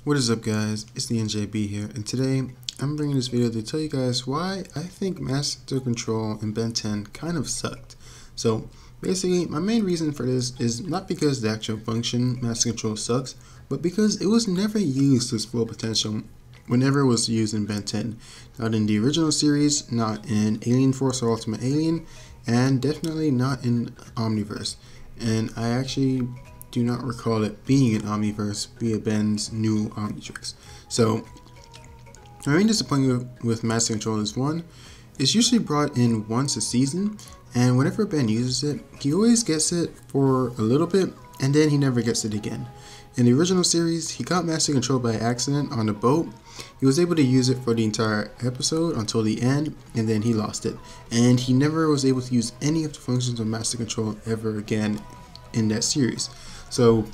What is up, guys? It's the NJB here, and today I'm bringing this video to tell you guys why I think Master Control in Ben 10 kind of sucked. So basically, my main reason for this is not because the actual function Master Control sucks, but because it was never used to its full potential whenever it was used in Ben 10. Not in the original series, not in Alien Force or Ultimate Alien, and definitely not in Omniverse. And I actually do not recall it being in Omniverse via Ben's new Omnitrix. So my main disappointment with Master Control is one, it's usually brought in once a season, and whenever Ben uses it, he always gets it for a little bit and then he never gets it again. In the original series, he got Master Control by accident on a boat. He was able to use it for the entire episode until the end, and then he lost it. And he never was able to use any of the functions of Master Control ever again in that series. So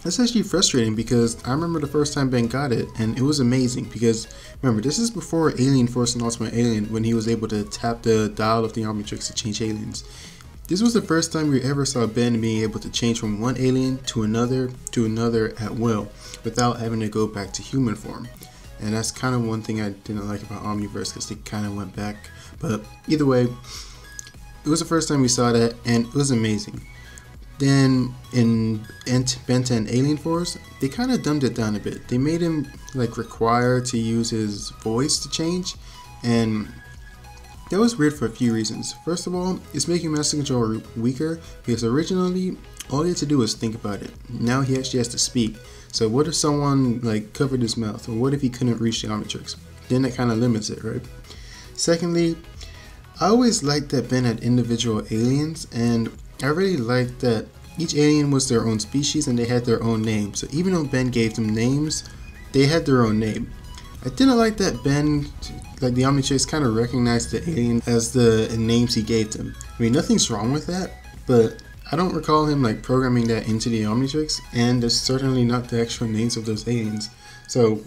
that's actually frustrating because I remember the first time Ben got it and it was amazing because remember, this is before Alien Force and Ultimate Alien when he was able to tap the dial of the Omnitrix to change aliens. This was the first time we ever saw Ben being able to change from one alien to another at will without having to go back to human form. And that's kind of one thing I didn't like about Omniverse because they kind of went back. But either way, it was the first time we saw that and it was amazing. Then in Ben 10 Alien Force, they kind of dumbed it down a bit. They made him like required to use his voice to change, and that was weird for a few reasons. First of all, it's making Master Control weaker because originally all he had to do was think about it. Now he actually has to speak. So what if someone like covered his mouth, or what if he couldn't reach the Omnitrix? Then that kind of limits it, right? Secondly, I always liked that Ben had individual aliens, and I really liked that each alien was their own species and they had their own name. So even though Ben gave them names, they had their own name. I didn't like that Ben, like the Omnitrix, kind of recognized the alien as the names he gave them. I mean, nothing's wrong with that, but I don't recall him like programming that into the Omnitrix, and it's certainly not the actual names of those aliens. So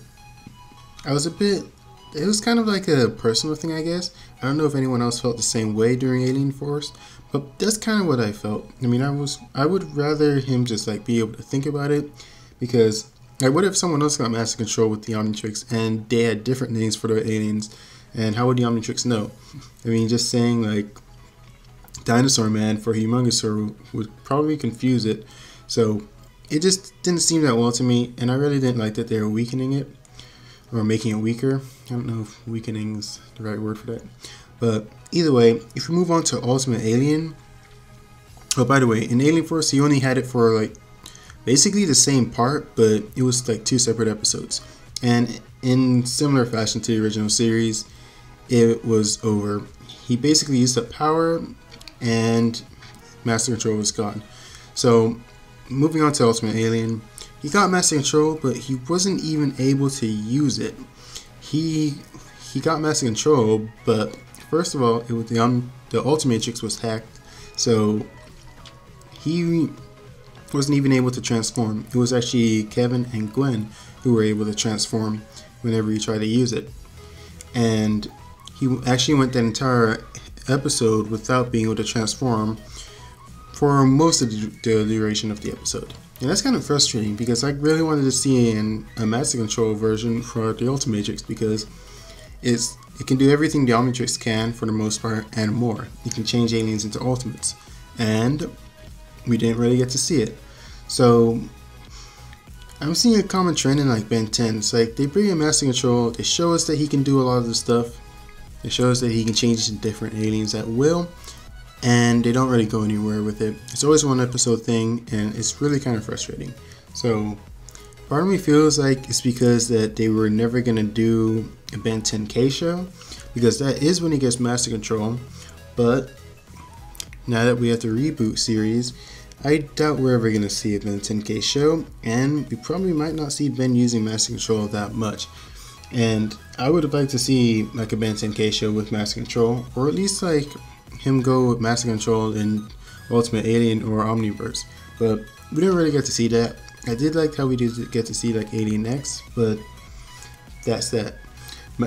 I was it was kind of like a personal thing, I guess. I don't know if anyone else felt the same way during Alien Force, but that's kind of what I felt. I mean, I would rather him just like be able to think about it, because like, what if someone else got Master Control with the Omnitrix and they had different names for their aliens, and how would the Omnitrix know? I mean, just saying like Dinosaur Man for Humongousaur would probably confuse it. So it just didn't seem that well to me, and I really didn't like that they were weakening it or making it weaker. I don't know if weakening is the right word for that. But either way, if we move on to Ultimate Alien. Oh, by the way, in Alien Force, he only had it for like basically the same part, but it was like 2 separate episodes. And in similar fashion to the original series, it was over. He basically used up power and Master Control was gone. So moving on to Ultimate Alien, he got Master Control, but he wasn't even able to use it. He got Master Control, but first of all, it was the Ultimatrix was hacked, so he wasn't even able to transform. It was actually Kevin and Gwen who were able to transform whenever he tried to use it. And he actually went that entire episode without being able to transform for most of the duration of the episode. And that's kind of frustrating because I really wanted to see a Master Control version for the Ultimatrix, because it can do everything the Omnitrix can for the most part and more. You can change aliens into Ultimates, and we didn't really get to see it. So I'm seeing a common trend in like Ben 10. It's like they bring in Master Control, they show us that he can do a lot of the stuff, they show us that he can change into different aliens at will, and they don't really go anywhere with it. It's always one episode thing, and it's really kind of frustrating. So part of me feels like it's because that they were never going to do a Ben 10K show, because that is when he gets Master Control. But now that we have the reboot series, I doubt we're ever going to see a Ben 10K show, and we probably might not see Ben using Master Control that much. And I would have liked to see like a Ben 10K show with Master Control, or at least like him go with Master Control in Ultimate Alien or Omniverse, but we didn't really get to see that. I did like how we did get to see like Alien X, but that's that.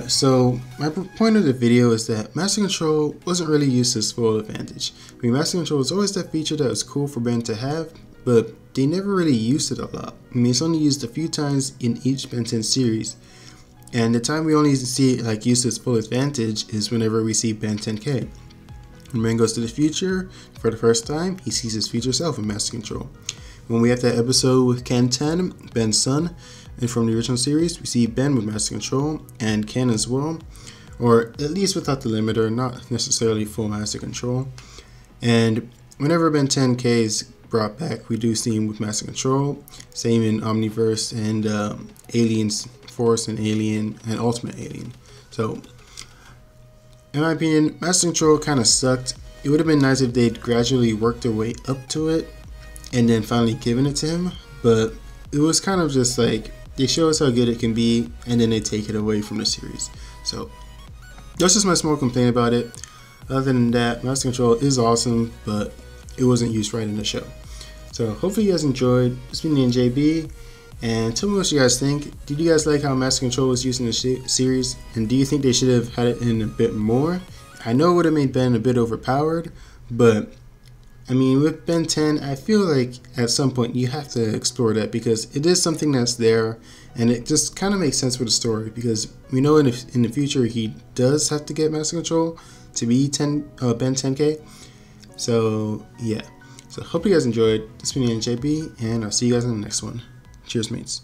So my point of the video is that Master Control wasn't really used to its full advantage. I mean, Master Control was always that feature that was cool for Ben to have, but they never really used it a lot. I mean, it's only used a few times in each Ben 10 series, and the time we only see it like used to its full advantage is whenever we see Ben 10K. When Ben goes to the future for the first time, he sees his future self in Master Control. When we have that episode with Ken 10, Ben's son, and from the original series, we see Ben with Master Control and Ken as well, or at least without the limiter, not necessarily full Master Control. And whenever Ben 10K is brought back, we do see him with Master Control. Same in Omniverse and Aliens Force and Alien and Ultimate Alien. So, in my opinion, Master Control kind of sucked. It would have been nice if they'd gradually worked their way up to it and then finally given it to him. But it was kind of just like, they show us how good it can be and then they take it away from the series. So, that's just my small complaint about it. Other than that, Master Control is awesome, but it wasn't used right in the show. So hopefully you guys enjoyed. It's been NJB, and tell me what you guys think. Did you guys like how Master Control was used in the series, and do you think they should have had it in a bit more? I know it would have made Ben a bit overpowered, but I mean, with Ben 10, I feel like at some point you have to explore that because it is something that's there, and it just kind of makes sense for the story because we know in the future he does have to get Master Control to be Ben 10K. So yeah. So hope you guys enjoyed. This has been NJB, and I'll see you guys in the next one. Cheers, mates.